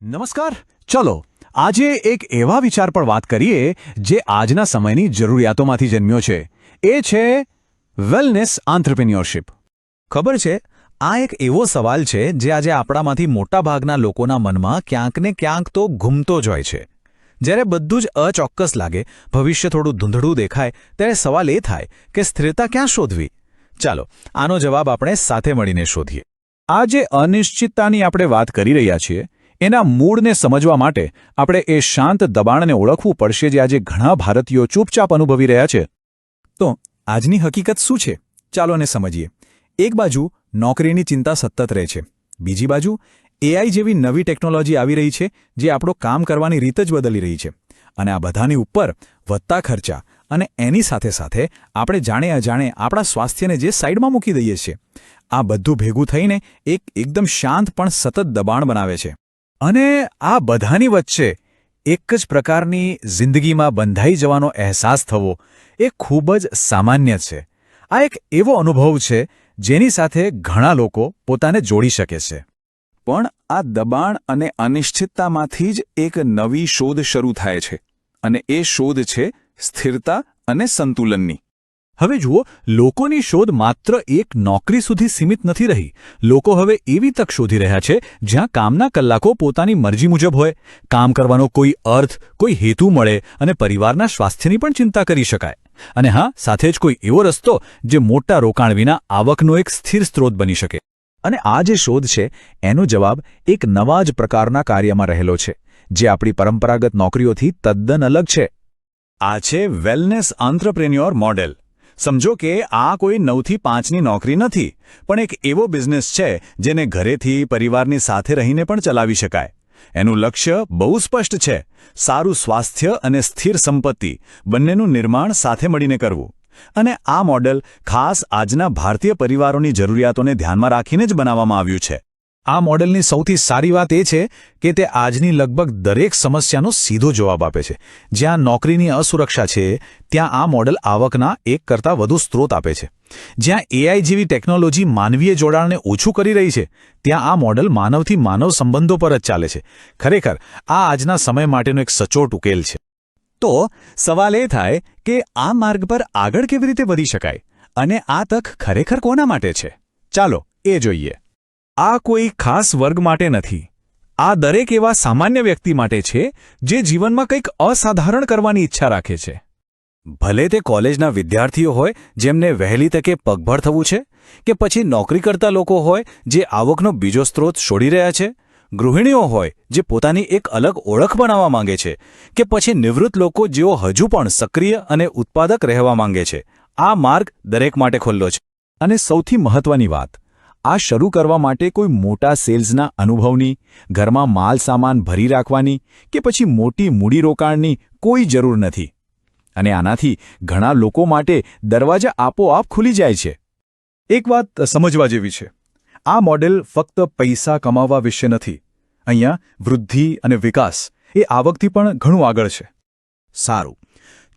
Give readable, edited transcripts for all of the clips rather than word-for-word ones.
નમસ્કાર. ચલો આજે એક એવા વિચાર પર વાત કરીએ જે આજના સમયની જરૂરિયાતોમાંથી જન્મ્યો છે. એ છે વેલનેસ આંત્રપ્રિન્યોરશિપ. ખબર છે, આ એક એવો સવાલ છે જે આજે આપણામાંથી મોટાભાગના લોકોના મનમાં ક્યાંક ને ક્યાંક તો ઘૂમતો જ હોય છે. જ્યારે બધું જ અચોક્કસ લાગે, ભવિષ્ય થોડું ધૂંધળું દેખાય, ત્યારે સવાલ એ થાય કે સ્થિરતા ક્યાં શોધવી? ચાલો આનો જવાબ આપણે સાથે મળીને શોધીએ. આ જે અનિશ્ચિતતાની આપણે વાત કરી રહ્યા છીએ એના મૂળને સમજવા માટે આપણે એ શાંત દબાણને ઓળખવું પડશે જે આજે ઘણા ભારતીયો ચૂપચાપ અનુભવી રહ્યા છે. તો આજની હકીકત શું છે? ચાલો ને સમજીએ. એક બાજુ નોકરીની ચિંતા સતત રહે છે, બીજી બાજુ એઆઈ જેવી નવી ટેકનોલોજી આવી રહી છે જે આપણું કામ કરવાની રીત જ બદલી રહી છે. અને આ બધાની ઉપર વધતા ખર્ચા અને એની સાથે સાથે આપણે જાણે અજાણે આપણા સ્વાસ્થ્યને જે સાઈડમાં મૂકી દઈએ છીએ, આ બધું ભેગું થઈને એકદમ શાંત પણ સતત દબાણ બનાવે છે. અને આ બધાની વચ્ચે એક જ પ્રકારની જિંદગીમાં બંધાઈ જવાનો અહેસાસ થવો એ ખૂબ જ સામાન્ય છે. આ એક એવો અનુભવ છે જેની સાથે ઘણા લોકો પોતાને જોડી શકે છે. પણ આ દબાણ અને અનિશ્ચિતતામાંથી જ એક નવી શોધ શરૂ થાય છે, અને એ શોધ છે સ્થિરતા અને સંતુલનની. હવે જુઓ, લોકોની શોધ માત્ર એક નોકરી સુધી સીમિત નથી રહી. લોકો હવે એવી તક શોધી રહ્યા છે જ્યાં કામના કલાકો પોતાની મરજી મુજબ હોય, કામ કરવાનો કોઈ અર્થ, કોઈ હેતુ મળે અને પરિવારના સ્વાસ્થ્યની પણ ચિંતા કરી શકાય. અને હા, સાથે જ કોઈ એવો રસ્તો જે મોટા રોકાણ વિના આવકનો એક સ્થિર સ્ત્રોત બની શકે. અને આ જે શોધ છે એનો જવાબ એક નવા જ પ્રકારના કાર્યમાં રહેલો છે, જે આપણી પરંપરાગત નોકરીઓથી તદ્દન અલગ છે. આ છે વેલનેસ આંત્રપ્રેન્યોર મોડેલ. સમજો કે આ કોઈ 9 થી 5ની નોકરી નથી, પણ એક એવો બિઝનેસ છે જેને ઘરેથી પરિવારની સાથે રહીને પણ ચલાવી શકાય. એનું લક્ષ્ય બહુ સ્પષ્ટ છે: સારું સ્વાસ્થ્ય અને સ્થિર સંપત્તિ બંનેનું નિર્માણ સાથે મળીને કરવું. અને આ મોડેલ ખાસ આજના ભારતીય પરિવારોની જરૂરિયાતોને ધ્યાનમાં રાખીને જ બનાવવામાં આવ્યું છે. આ મોડેલની સૌથી સારી વાત એ છે કે તે આજની લગભગ દરેક સમસ્યાનો સીધો જવાબ આપે છે. જ્યાં નોકરીની અસુરક્ષા છે, ત્યાં આ મોડેલ આવકના એક કરતાં વધુ સ્ત્રોત આપે છે. જ્યાં એઆઈ જેવી ટેકનોલોજી માનવીય જોડાણને ઓછું કરી રહી છે, ત્યાં આ મોડેલ માનવથી માનવ સંબંધો પર જ ચાલે છે. ખરેખર આ આજના સમય માટેનો એક સચોટ ઉકેલ છે. તો સવાલ એ થાય કે આ માર્ગ પર આગળ કેવી રીતે વધી શકાય, અને આ તક ખરેખર કોના માટે છે? ચાલો એ જોઈએ. આ કોઈ ખાસ વર્ગ માટે નથી. આ દરેક એવા સામાન્ય વ્યક્તિ માટે છે જે જીવનમાં કંઈક અસાધારણ કરવાની ઈચ્છા રાખે છે. ભલે તે કોલેજના વિદ્યાર્થીઓ હોય જેમને વહેલી તકે પગભર થવું છે, કે પછી નોકરી કરતા લોકો હોય જે આવકનો બીજો સ્ત્રોત શોધી રહ્યા છે, ગૃહિણીઓ હોય જે પોતાની એક અલગ ઓળખ બનાવવા માંગે છે, કે પછી નિવૃત્ત લોકો જેઓ હજુ પણ સક્રિય અને ઉત્પાદક રહેવા માંગે છે. આ માર્ગ દરેક માટે ખુલ્લો છે. અને સૌથી મહત્વની વાત, આ શરૂ કરવા માટે કોઈ મોટા સેલ્સના અનુભવની, ઘરમાં માલ સામાન ભરી રાખવાની કે પછી મોટી મૂડીરોકાણની કોઈ જરૂર નથી. અને આનાથી ઘણા લોકો માટે દરવાજા આપોઆપ ખુલી જાય છે. એક વાત સમજવા જેવી છે, આ મોડેલ ફક્ત પૈસા કમાવા વિશે નથી. અહીંયા વૃદ્ધિ અને વિકાસ એ આવકથી પણ ઘણું આગળ છે. સારું,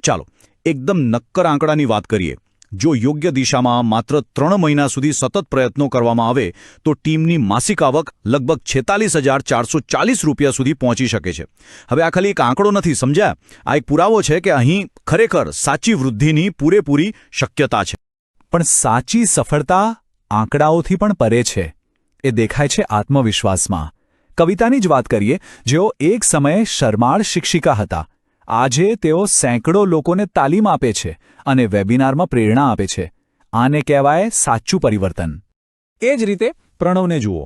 ચાલો એકદમ નક્કર આંકડાની વાત કરીએ. જો યોગ્ય દિશામાં માત્ર 3 મહિના સુધી સતત પ્રયત્નો કરવામાં આવે તો ટીમની માસિક આવક લગભગ 46,440 રૂપિયા સુધી પહોંચી શકે છે. હવે આ ખાલી એક આંકડો નથી, સમજ્યા? આ એક પુરાવો છે કે અહીં ખરેખર સાચી વૃદ્ધિની પૂરેપૂરી શક્યતા છે. પણ સાચી સફળતા આંકડાઓથી પણ પરે છે. એ દેખાય છે આત્મવિશ્વાસમાં. કવિતાની જ વાત કરીએ, જેઓ એક સમયે શરમાળ શિક્ષિકા હતા. આજે તેઓ સેંકડો લોકોને તાલીમ આપે છે અને વેબિનારમાં પ્રેરણા આપે છે. આને કહેવાય સાચું પરિવર્તન. એ જ રીતે પ્રણવને જુઓ.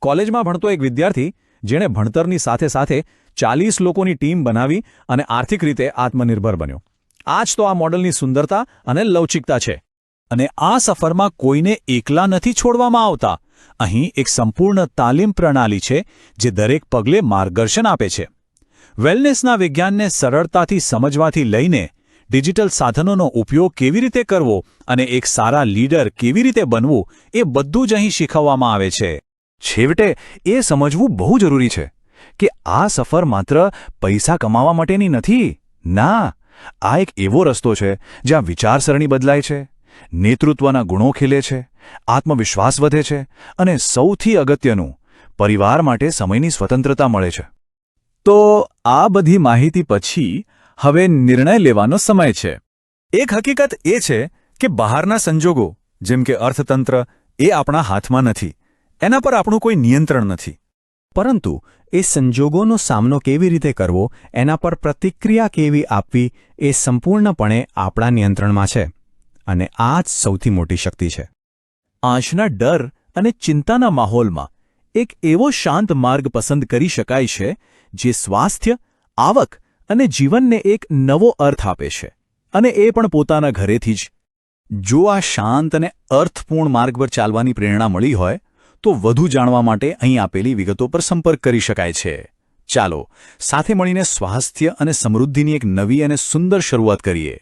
કોલેજમાં ભણતો એક વિદ્યાર્થી જેણે ભણતરની સાથે સાથે 40 લોકોની ટીમ બનાવી અને આર્થિક રીતે આત્મનિર્ભર બન્યો. આ જ તો આ મોડલની સુંદરતા અને લવચિકતા છે. અને આ સફરમાં કોઈને એકલા નથી છોડવામાં આવતા. અહીં એક સંપૂર્ણ તાલીમ પ્રણાલી છે જે દરેક પગલે માર્ગદર્શન આપે છે. વેલનેસના વિજ્ઞાનને સરળતાથી સમજવાથી લઈને ડિજિટલ સાધનોનો ઉપયોગ કેવી રીતે કરવો અને એક સારા લીડર કેવી રીતે બનવું, એ બધું જ અહીં શીખવવામાં આવે છે. છેવટે એ સમજવું બહુ જરૂરી છે કે આ સફર માત્ર પૈસા કમાવા માટેની નથી. ના, આ એક એવો રસ્તો છે જ્યાં વિચારસરણી બદલાય છે, નેતૃત્વના ગુણો ખીલે છે, આત્મવિશ્વાસ વધે છે અને સૌથી અગત્યનું, પરિવાર માટે સમયની સ્વતંત્રતા મળે છે. તો આ બધી માહિતી પછી હવે નિર્ણય લેવાનો સમય છે. એક હકીકત એ છે કે બહારના સંજોગો જેમ કે અર્થતંત્ર એ આપણા હાથમાં નથી. એના પર આપણું કોઈ નિયંત્રણ નથી. પરંતુ એ સંજોગોનો સામનો કેવી રીતે કરવો, એના પર પ્રતિક્રિયા કેવી આપવી, એ સંપૂર્ણપણે આપણા નિયંત્રણમાં છે. અને આ જ સૌથી મોટી શક્તિ છે. આજના ડર અને ચિંતાના માહોલમાં એક એવો શાંત માર્ગ પસંદ કરી શકાય છે જે સ્વાસ્થ્ય, આવક અને જીવનને એક નવો અર્થ આપે છે, અને એ પણ પોતાના ઘરેથી જ. જો આ શાંત અને અર્થપૂર્ણ માર્ગ પર ચાલવાની પ્રેરણા મળી હોય તો વધુ જાણવા માટે અહીં આપેલી વિગતો પર સંપર્ક કરી શકાય છે. ચાલો સાથે મળીને સ્વાસ્થ્ય અને સમૃદ્ધિની એક નવી અને સુંદર શરૂઆત કરીએ.